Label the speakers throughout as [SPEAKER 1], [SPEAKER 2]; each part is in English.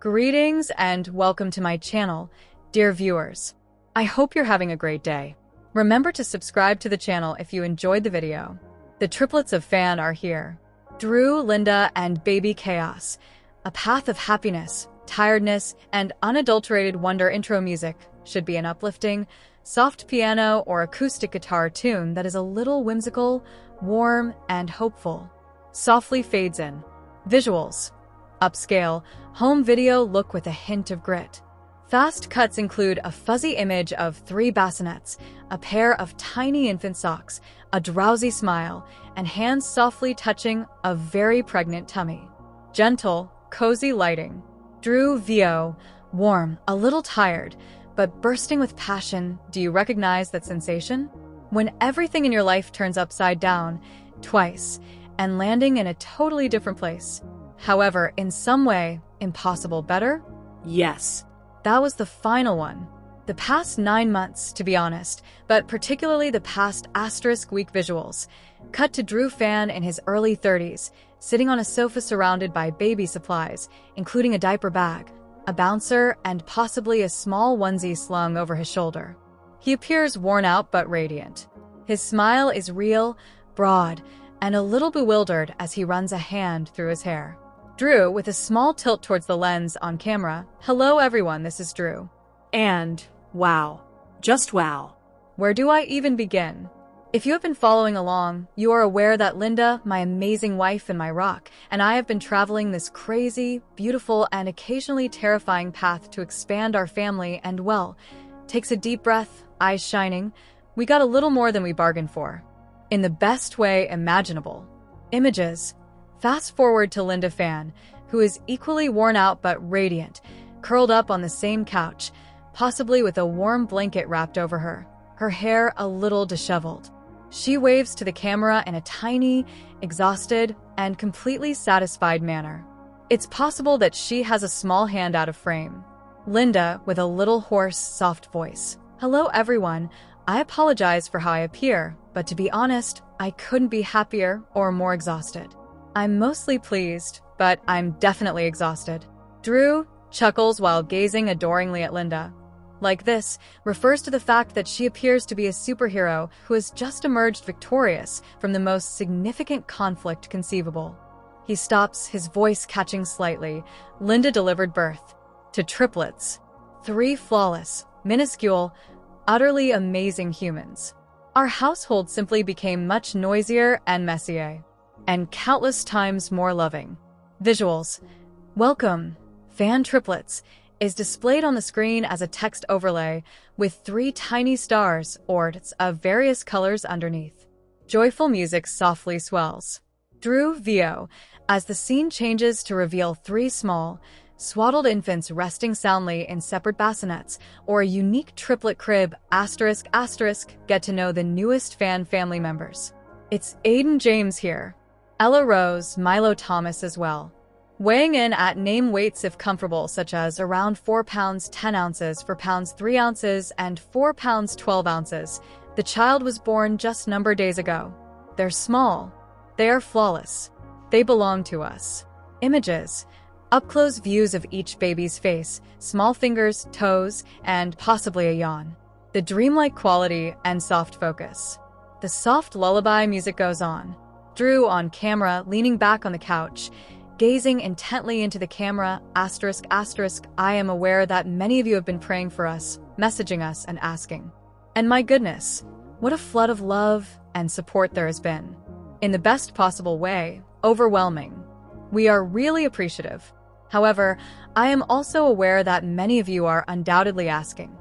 [SPEAKER 1] Greetings and welcome to my channel, dear viewers. I hope you're having a great day. Remember to subscribe to the channel if you enjoyed the video. The triplets of Phan are here. Drew, Linda, and baby Chaos. A path of happiness, tiredness, and unadulterated wonder. Intro music should be an uplifting, soft piano or acoustic guitar tune that is a little whimsical, warm, and hopeful. Softly fades in. Visuals. Upscale, home video look with a hint of grit. Fast cuts include a fuzzy image of 3 bassinets, a pair of tiny infant socks, a drowsy smile, and hands softly touching a very pregnant tummy. Gentle, cozy lighting. Drew VO, warm, a little tired, but bursting with passion. Do you recognize that sensation? When everything in your life turns upside down, twice, and landing in a totally different place. However, in some way, impossible better? Yes. That was the final one. The past 9 months, to be honest, but particularly the past *week visuals. Cut to Drew Phan in his early 30s, sitting on a sofa surrounded by baby supplies, including a diaper bag, a bouncer, and possibly a small onesie slung over his shoulder. He appears worn out but radiant. His smile is real, broad, and a little bewildered as he runs a hand through his hair. Drew, with a small tilt towards the lens on camera. Hello everyone, this is Drew. And wow. Just wow. Where do I even begin? If you have been following along, you are aware that Linda, my amazing wife and my rock, and I have been traveling this crazy, beautiful, and occasionally terrifying path to expand our family and, well, takes a deep breath, eyes shining. We got a little more than we bargained for. In the best way imaginable. Images. Fast forward to Linda Phan, who is equally worn out but radiant, curled up on the same couch, possibly with a warm blanket wrapped over her, her hair a little disheveled. She waves to the camera in a tiny, exhausted, and completely satisfied manner. It's possible that she has a small hand out of frame. Linda, with a little hoarse, soft voice. Hello everyone, I apologize for how I appear, but to be honest, I couldn't be happier or more exhausted. I'm mostly pleased, but I'm definitely exhausted. Drew chuckles while gazing adoringly at Linda. Like this refers to the fact that she appears to be a superhero who has just emerged victorious from the most significant conflict conceivable. He stops, his voice catching slightly. Linda delivered birth to triplets. 3 flawless, minuscule, utterly amazing humans. Our household simply became much noisier and messier, and countless times more loving. Visuals. Welcome, Phan triplets, is displayed on the screen as a text overlay with 3 tiny stars, orbs of various colors underneath. Joyful music softly swells. Drew VO, as the scene changes to reveal 3 small, swaddled infants resting soundly in separate bassinets, or a unique triplet crib, ***, get to know the newest Phan family members. It's Aiden James here. Ella Rose, Milo Thomas as well. Weighing in at name weights if comfortable, such as around 4 pounds 10 ounces, 4 pounds 3 ounces, and 4 pounds 12 ounces. The child was born just number days ago. They're small. They are flawless. They belong to us. Images. Up-close views of each baby's face, small fingers, toes, and possibly a yawn. The dreamlike quality and soft focus. The soft lullaby music goes on. Drew on camera, leaning back on the couch, gazing intently into the camera, ***. I am aware that many of you have been praying for us, messaging us, and asking. And my goodness, what a flood of love and support there has been. In the best possible way, overwhelming. We are really appreciative. However, I am also aware that many of you are undoubtedly asking,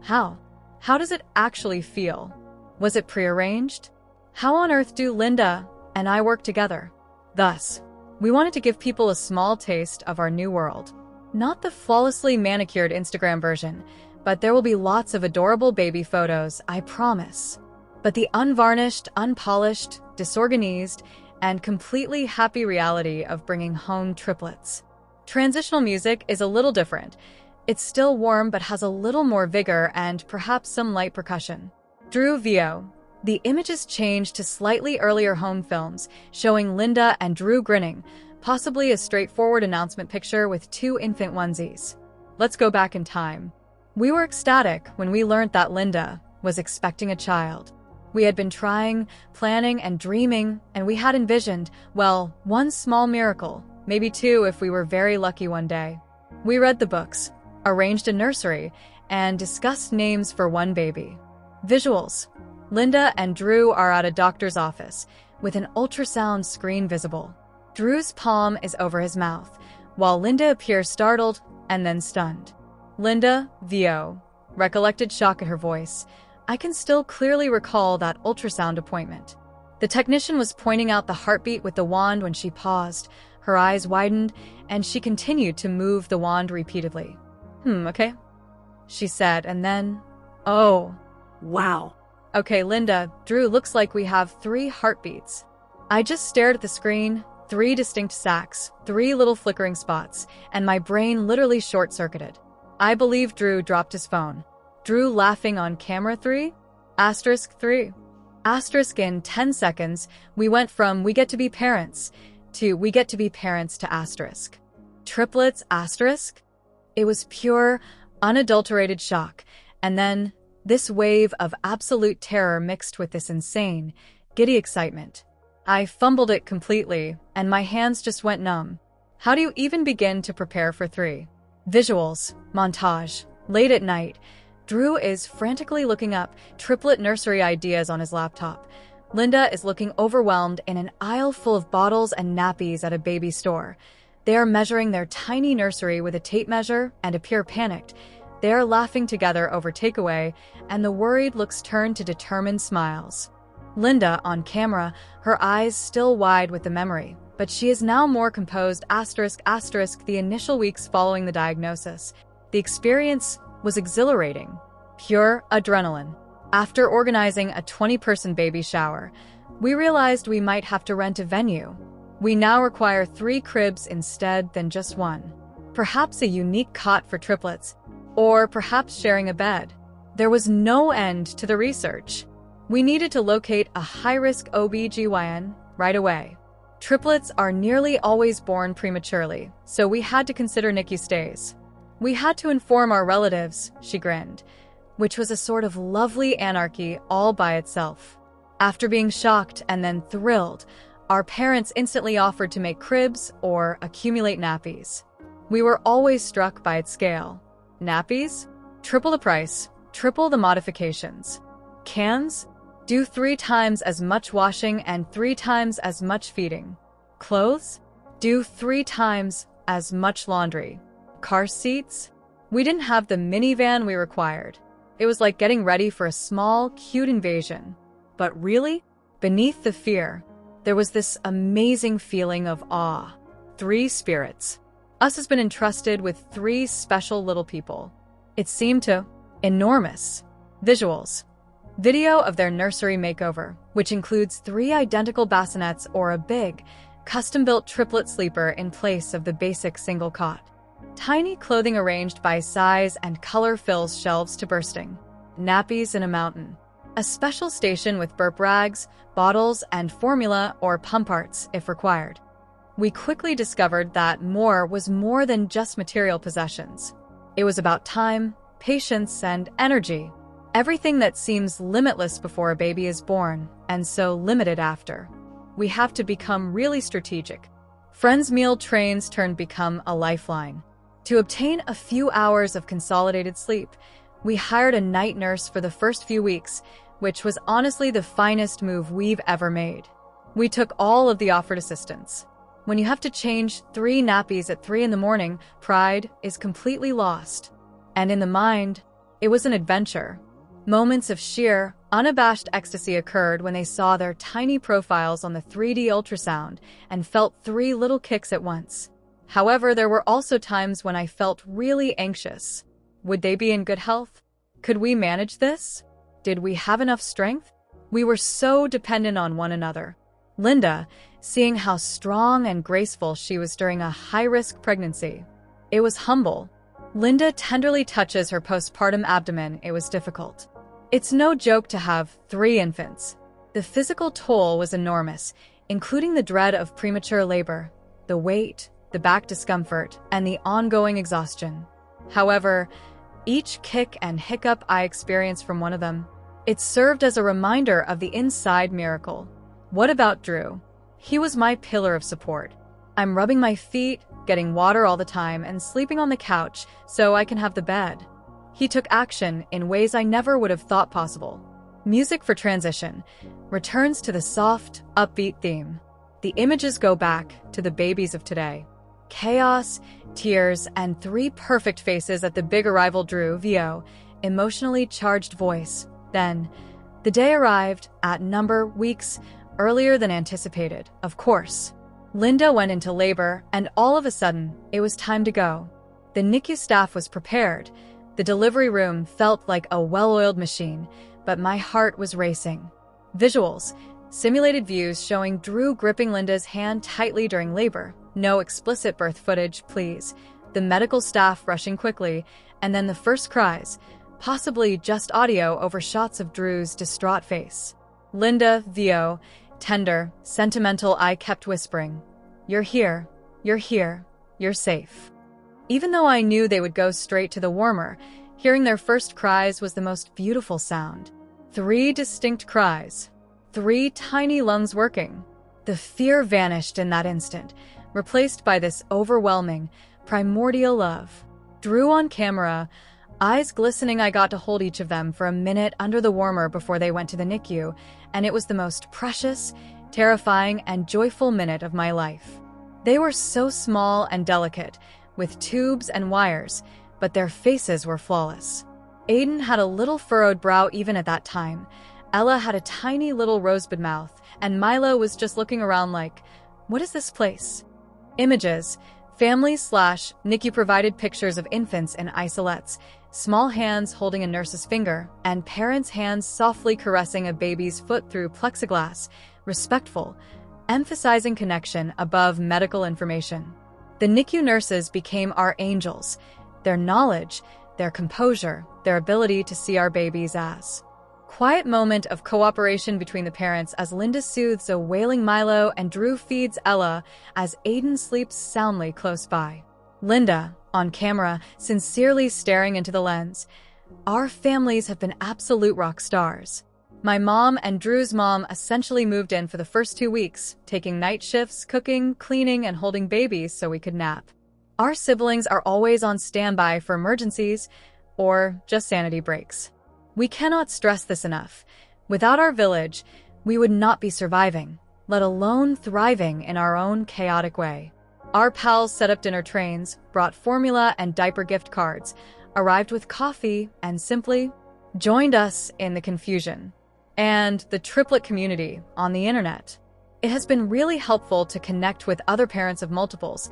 [SPEAKER 1] how? How does it actually feel? Was it prearranged? How on earth do Linda and I work together? Thus, we wanted to give people a small taste of our new world. Not the flawlessly manicured Instagram version, but there will be lots of adorable baby photos, I promise. But the unvarnished, unpolished, disorganized, and completely happy reality of bringing home triplets. Transitional music is a little different. It's still warm but has a little more vigor and perhaps some light percussion. Drew VO. The images change to slightly earlier home films, showing Linda and Drew grinning, Possibly a straightforward announcement picture with 2 infant onesies. Let's go back in time. We were ecstatic when we learned that Linda was expecting a child. We had been trying, planning, and dreaming, and we had envisioned, well, one small miracle, maybe 2 if we were very lucky one day. We read the books, arranged a nursery, and discussed names for one baby. Visuals. Linda and Drew are at a doctor's office, with an ultrasound screen visible. Drew's palm is over his mouth, while Linda appears startled and then stunned. Linda, VO, recollected shock in her voice. I can still clearly recall that ultrasound appointment. The technician was pointing out the heartbeat with the wand when she paused. Her eyes widened, and she continued to move the wand repeatedly. Okay, she said, and then, oh.
[SPEAKER 2] Wow.
[SPEAKER 1] Okay, Linda, Drew, looks like we have 3 heartbeats. I just stared at the screen, 3 distinct sacs, 3 little flickering spots, and my brain literally short-circuited. I believe Drew dropped his phone. Drew laughing on camera 3? Asterisk 3. Asterisk in 10 seconds, we went from we get to be parents to we get to be parents to asterisk. Triplets asterisk? It was pure, unadulterated shock, and then this wave of absolute terror mixed with this insane, giddy excitement. I fumbled it completely, and my hands just went numb. How do you even begin to prepare for 3? Visuals, montage, late at night. Drew is frantically looking up triplet nursery ideas on his laptop. Linda is looking overwhelmed in an aisle full of bottles and nappies at a baby store. They are measuring their tiny nursery with a tape measure and appear panicked. They are laughing together over takeaway, and the worried looks turn to determined smiles. Linda, on camera, her eyes still wide with the memory, but she is now more composed asterisk asterisk the initial weeks following the diagnosis. The experience was exhilarating. Pure adrenaline. After organizing a 20-person baby shower, we realized we might have to rent a venue. We now require 3 cribs instead than just 1. Perhaps a unique cot for triplets, or perhaps sharing a bed. There was no end to the research. We needed to locate a high-risk OB/GYN right away. Triplets are nearly always born prematurely, so we had to consider NICU stays. We had to inform our relatives, she grinned, which was a sort of lovely anarchy all by itself. After being shocked and then thrilled, our parents instantly offered to make cribs or accumulate nappies. We were always struck by its scale. Nappies? Triple the price, triple the modifications. Cans? Do 3 times as much washing and 3 times as much feeding. Clothes? Do 3 times as much laundry. Car seats? We didn't have the minivan we required. It was like getting ready for a small, cute invasion. But really, beneath the fear, there was this amazing feeling of awe. 3 spirits. Us has been entrusted with 3 special little people. It seemed to enormous. Visuals. Video of their nursery makeover, which includes 3 identical bassinets or a big, custom-built triplet sleeper in place of the basic single cot. Tiny clothing arranged by size and color fills shelves to bursting. Nappies in a mountain. A special station with burp rags, bottles, and formula or pump parts if required. We quickly discovered that more was more than just material possessions. It was about time, patience, and energy. Everything that seems limitless before a baby is born, and so limited after. We have to become really strategic. Friends' meal trains turned become a lifeline. To obtain a few hours of consolidated sleep, we hired a night nurse for the first few weeks, which was honestly the finest move we've ever made. We took all of the offered assistance. When you have to change 3 nappies at 3 in the morning, pride is completely lost. And in the mind, it was an adventure. Moments of sheer, unabashed ecstasy occurred when they saw their tiny profiles on the 3D ultrasound and felt 3 little kicks at once. However, there were also times when I felt really anxious. Would they be in good health? Could we manage this? Did we have enough strength? We were so dependent on one another. Linda, seeing how strong and graceful she was during a high-risk pregnancy. It was humble. Linda tenderly touches her postpartum abdomen. It was difficult. It's no joke to have 3 infants. The physical toll was enormous, including the dread of premature labor. the weight, the back discomfort, and the ongoing exhaustion. However, each kick and hiccup I experienced from one of them, it served as a reminder of the inside miracle. What about Drew? He was my pillar of support. I'm rubbing my feet, getting water all the time, and sleeping on the couch so I can have the bed. He took action in ways I never would have thought possible. Music for transition returns to the soft, upbeat theme. The images go back to the babies of today. Chaos, tears, and 3 perfect faces at the big arrival. Drew, VO, emotionally charged voice. Then, the day arrived at weeks earlier than anticipated, of course. Linda went into labor, and all of a sudden, it was time to go. The NICU staff was prepared. The delivery room felt like a well-oiled machine, but my heart was racing. Visuals, simulated views showing Drew gripping Linda's hand tightly during labor. No explicit birth footage, please. The medical staff rushing quickly, and then the first cries, possibly just audio over shots of Drew's distraught face. Linda, VO, tender, sentimental. I kept whispering, "You're here, you're here, you're safe." Even though I knew they would go straight to the warmer, hearing their first cries was the most beautiful sound. 3 distinct cries, 3 tiny lungs working. The fear vanished in that instant, replaced by this overwhelming, primordial love. Drew on camera, eyes glistening. I got to hold each of them for a minute under the warmer before they went to the NICU, and it was the most precious, terrifying, and joyful minute of my life. They were so small and delicate, with tubes and wires, but their faces were flawless. Aiden had a little furrowed brow even at that time. Ella had a tiny little rosebud mouth, and Milo was just looking around like, what is this place? Images, family/NICU provided pictures of infants in isolettes, small hands holding a nurse's finger, and parents' hands softly caressing a baby's foot through plexiglass, respectful, emphasizing connection above medical information. The NICU nurses became our angels. Their knowledge, their composure, their ability to see our babies as. Quiet moment of cooperation between the parents as Linda soothes a wailing Milo and Drew feeds Ella as Aiden sleeps soundly close by. Linda, on camera, sincerely staring into the lens. Our families have been absolute rock stars. My mom and Drew's mom essentially moved in for the first 2 weeks, taking night shifts, cooking, cleaning, and holding babies so we could nap. Our siblings are always on standby for emergencies or just sanity breaks. We cannot stress this enough. Without our village, we would not be surviving, let alone thriving in our own chaotic way. Our pals set up dinner trains, brought formula and diaper gift cards, arrived with coffee, and simply joined us in the confusion. And the triplet community on the internet. It has been really helpful to connect with other parents of multiples,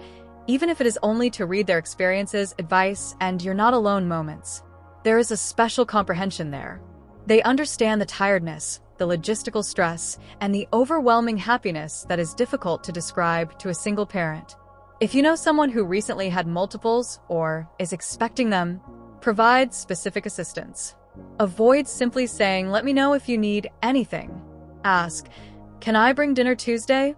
[SPEAKER 1] even if it is only to read their experiences, advice, and you're not alone moments. There is a special comprehension there. They understand the tiredness, the logistical stress, and the overwhelming happiness that is difficult to describe to a single parent. If you know someone who recently had multiples or is expecting them, provide specific assistance. Avoid simply saying, "Let me know if you need anything." Ask, "Can I bring dinner Tuesday?"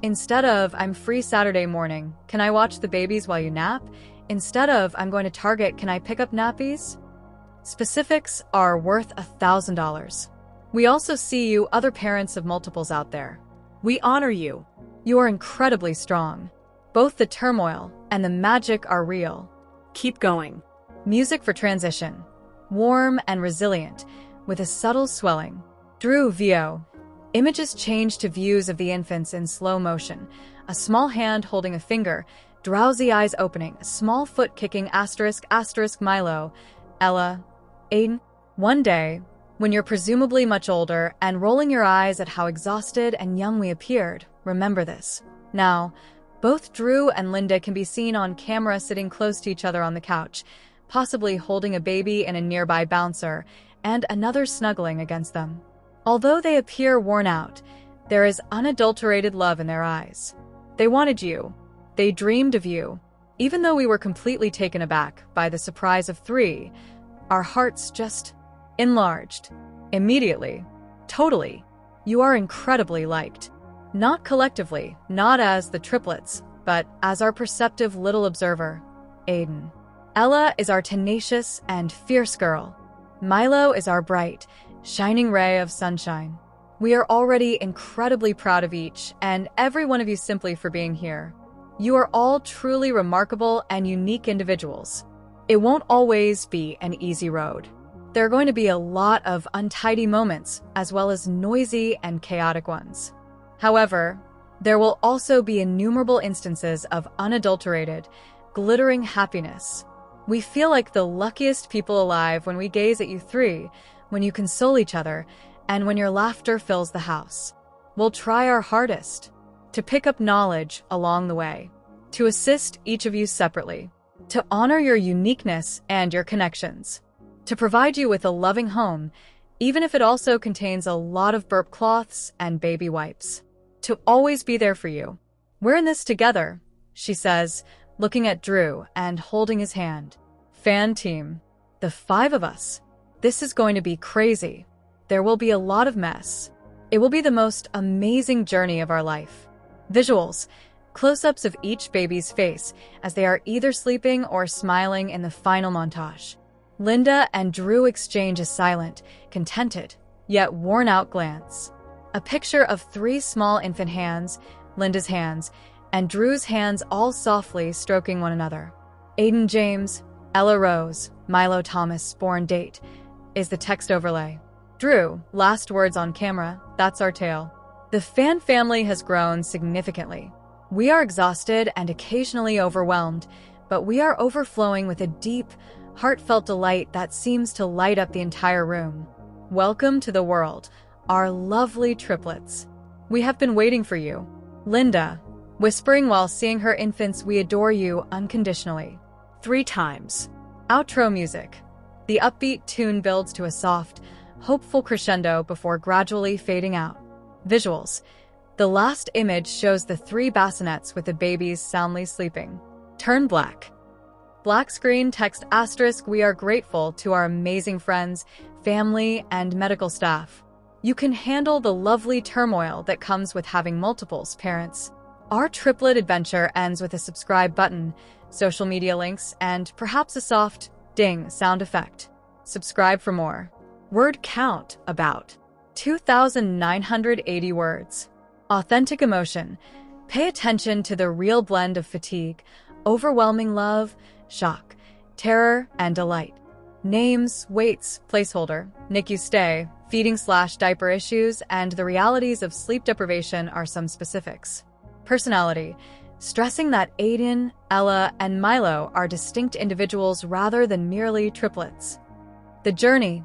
[SPEAKER 1] Instead of, "I'm free Saturday morning. Can I watch the babies while you nap?" Instead of, "I'm going to Target. Can I pick up nappies?" Specifics are worth $1,000. We also see you, other parents of multiples out there. We honor you. You are incredibly strong. Both the turmoil and the magic are real. Keep going. Music for transition. Warm and resilient, with a subtle swelling. Drew, VO. Images change to views of the infants in slow motion. A small hand holding a finger, drowsy eyes opening, a small foot kicking **** Milo, Ella, Aiden. One day, when you're presumably much older and rolling your eyes at how exhausted and young we appeared, remember this. Now, both Drew and Linda can be seen on camera sitting close to each other on the couch, possibly holding a baby in a nearby bouncer, and another snuggling against them. Although they appear worn out, there is unadulterated love in their eyes. They wanted you. They dreamed of you. Even though we were completely taken aback by the surprise of 3, our hearts just enlarged. Immediately. Totally. You are incredibly liked. Not collectively, not as the triplets, but as our perceptive little observer, Aiden. Ella is our tenacious and fierce girl. Milo is our bright, shining ray of sunshine. We are already incredibly proud of each and every one of you simply for being here. You are all truly remarkable and unique individuals. It won't always be an easy road. There are going to be a lot of untidy moments as well as noisy and chaotic ones. However, there will also be innumerable instances of unadulterated, glittering happiness. We feel like the luckiest people alive when we gaze at you three, when you console each other, and when your laughter fills the house. We'll try our hardest to pick up knowledge along the way, to assist each of you separately, to honor your uniqueness and your connections, to provide you with a loving home, even if it also contains a lot of burp cloths and baby wipes, to always be there for you. We're in this together, she says, looking at Drew and holding his hand. Phan team, the 5 of us. This is going to be crazy. There will be a lot of mess. It will be the most amazing journey of our life. Visuals, close-ups of each baby's face as they are either sleeping or smiling in the final montage. Linda and Drew exchange a silent, contented, yet worn-out glance. A picture of 3 small infant hands, Linda's hands, and Drew's hands all softly stroking one another. Aiden James, Ella Rose, Milo Thomas, born date, is the text overlay. Drew, last words on camera, that's our tale. The Phan family has grown significantly. We are exhausted and occasionally overwhelmed, but we are overflowing with a deep, heartfelt delight that seems to light up the entire room. Welcome to the world, our lovely triplets. We have been waiting for you. Linda, whispering while seeing her infants, we adore you unconditionally. 3 times. Outro music. The upbeat tune builds to a soft, hopeful crescendo before gradually fading out. Visuals. The last image shows the 3 bassinets with the babies soundly sleeping. Turn black. Black screen text asterisk. We are grateful to our amazing friends, family, and medical staff. You can handle the lovely turmoil that comes with having multiples, parents. Our triplet adventure ends with a subscribe button, social media links, and perhaps a soft ding sound effect. Subscribe for more. Word count about 2,980 words. Authentic emotion. Pay attention to the real blend of fatigue, overwhelming love, shock, terror, and delight. Names, weights, placeholder, NICU stay, feeding/diaper issues, and the realities of sleep deprivation are some specifics. Personality. Stressing that Aiden, Ella, and Milo are distinct individuals rather than merely triplets. The journey.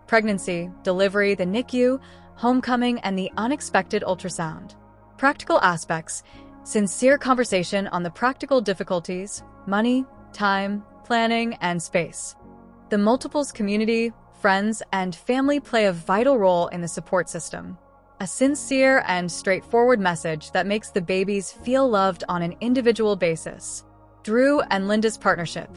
[SPEAKER 1] Pregnancy, delivery, the NICU, homecoming, and the unexpected ultrasound. Practical aspects. Sincere conversation on the practical difficulties, money, time, planning, and space. The multiples community, friends, and family play a vital role in the support system. A sincere and straightforward message that makes the babies feel loved on an individual basis. Drew and Linda's partnership,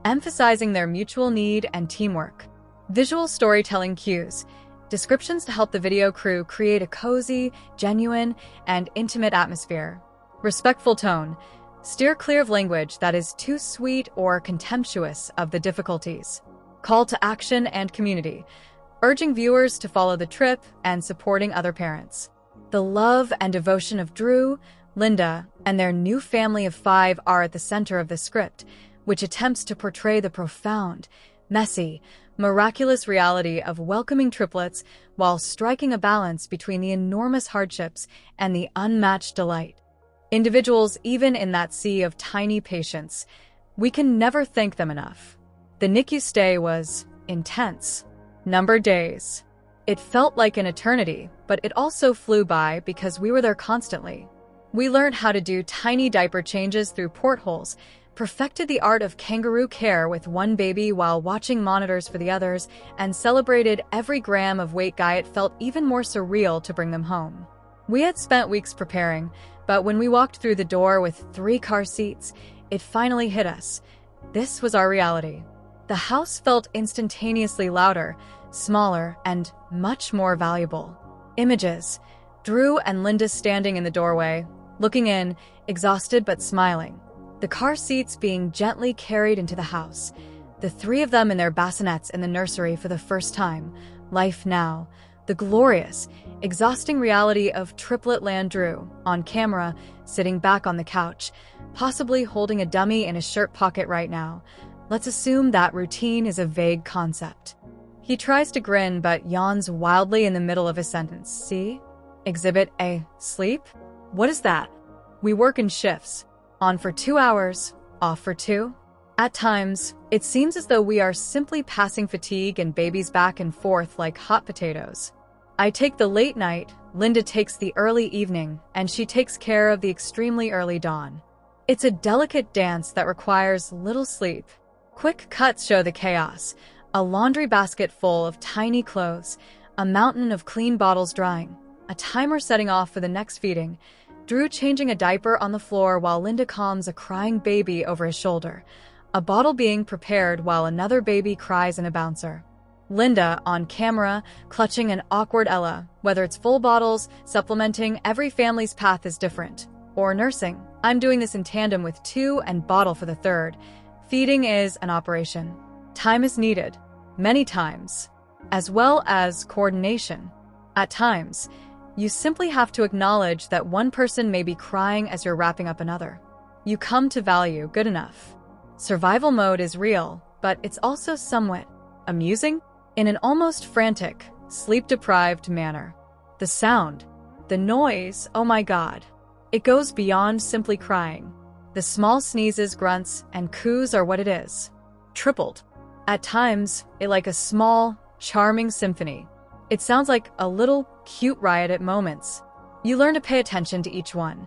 [SPEAKER 1] emphasizing their mutual need and teamwork. Visual storytelling cues, descriptions to help the video crew create a cozy, genuine, and intimate atmosphere. Respectful tone, steer clear of language that is too sweet or contemptuous of the difficulties. Call to action and community, urging viewers to follow the trip and supporting other parents. The love and devotion of Drew, Linda, and their new family of 5 are at the center of the script, which attempts to portray the profound, messy, miraculous reality of welcoming triplets while striking a balance between the enormous hardships and the unmatched delight. Individuals even in that sea of tiny patients, we can never thank them enough. The NICU stay was intense. Numbered days. It felt like an eternity, but it also flew by because we were there constantly. We learned how to do tiny diaper changes through portholes, perfected the art of kangaroo care with one baby while watching monitors for the others, and celebrated every gram of weight guy. It felt even more surreal to bring them home. We had spent weeks preparing, but when we walked through the door with 3 car seats, it finally hit us. This was our reality. The house felt instantaneously louder, smaller, and much more valuable. Images. Drew and Linda standing in the doorway, looking in, exhausted but smiling. The car seats being gently carried into the house. The three of them in their bassinets in the nursery for the first time. Life now. The glorious, exhausting reality of triplet Landrew, on camera, sitting back on the couch, possibly holding a dummy in his shirt pocket right now. Let's assume that routine is a vague concept. He tries to grin but yawns wildly in the middle of a sentence. See? Exhibit A. Sleep? What is that? We work in shifts. On for 2 hours, off for 2. At times, it seems as though we are simply passing fatigue and babies back and forth like hot potatoes. I take the late night, Linda takes the early evening, and she takes care of the extremely early dawn. It's a delicate dance that requires little sleep. Quick cuts show the chaos. A laundry basket full of tiny clothes, a mountain of clean bottles drying, a timer setting off for the next feeding, Drew changing a diaper on the floor while Linda calms a crying baby over his shoulder, a bottle being prepared while another baby cries in a bouncer. Linda, on camera, clutching an awkward Ella, whether it's full bottles, supplementing, every family's path is different. Or nursing. I'm doing this in tandem with 2 and bottle for the 3rd. Feeding is an operation. Time is needed. Many times. As well as coordination. At times, you simply have to acknowledge that one person may be crying as you're wrapping up another. You come to value good enough. Survival mode is real, but it's also somewhat amusing in an almost frantic, sleep-deprived manner. The sound, the noise, oh my God. It goes beyond simply crying. The small sneezes, grunts, and coos are what it is. Tripled. At times, it like a small, charming symphony. It sounds like a little, cute riot at moments. You learn to pay attention to each one.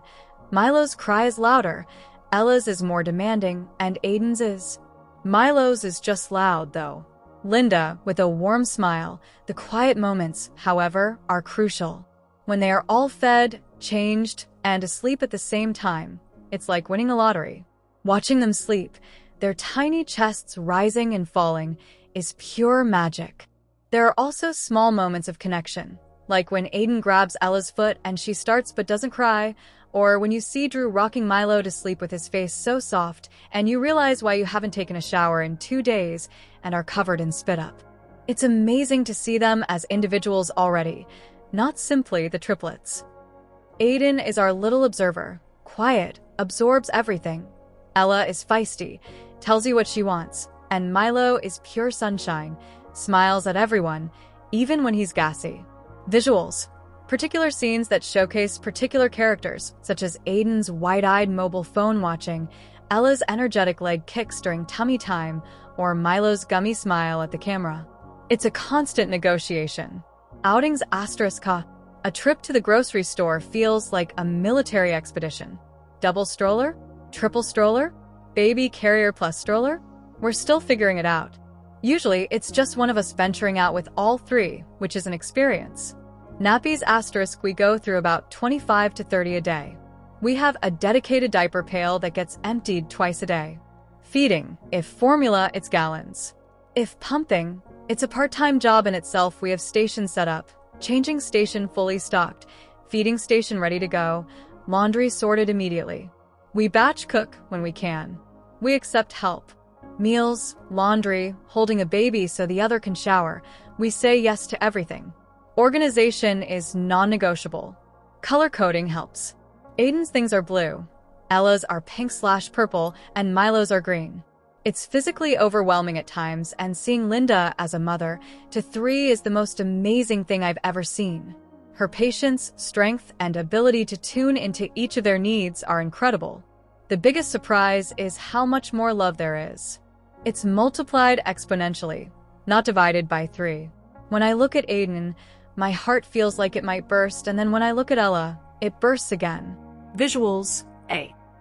[SPEAKER 1] Milo's cry is louder, Ella's is more demanding, and Aiden's is. Milo's is just loud, though. Linda, with a warm smile. The quiet moments, however, are crucial. When they are all fed, changed, and asleep at the same time, it's like winning a lottery. Watching them sleep, their tiny chests rising and falling, is pure magic. There are also small moments of connection, like when Aiden grabs Ella's foot and she starts but doesn't cry, or when you see Drew rocking Milo to sleep with his face so soft and you realize why you haven't taken a shower in 2 days and are covered in spit up. It's amazing to see them as individuals already, not simply the triplets. Aiden is our little observer, quiet, absorbs everything. Ella is feisty, tells you what she wants, and Milo is pure sunshine, smiles at everyone, even when he's gassy. Visuals. Particular scenes that showcase particular characters, such as Aiden's wide-eyed mobile phone watching, Ella's energetic leg kicks during tummy time, or Milo's gummy smile at the camera. It's a constant negotiation. Outings ***. A trip to the grocery store feels like a military expedition. Double stroller? Triple stroller? Baby carrier plus stroller? We're still figuring it out. Usually, it's just one of us venturing out with all 3, which is an experience. Nappies ***, we go through about 25 to 30 a day. We have a dedicated diaper pail that gets emptied twice a day. Feeding, if formula, it's gallons. If pumping, it's a part-time job in itself. We have stations set up, changing station fully stocked, feeding station ready to go, laundry sorted immediately. We batch cook when we can. We accept help. Meals, laundry, holding a baby so the other can shower. We say yes to everything. Organization is non-negotiable. Color coding helps. Aiden's things are blue, Ella's are pink/purple, and Milo's are green. It's physically overwhelming at times, and seeing Linda as a mother to 3 is the most amazing thing I've ever seen. Her patience, strength, and ability to tune into each of their needs are incredible. The biggest surprise is how much more love there is. It's multiplied exponentially, not divided by 3. When I look at Aiden, my heart feels like it might burst, and then when I look at Ella, it bursts again.
[SPEAKER 2] Visuals A.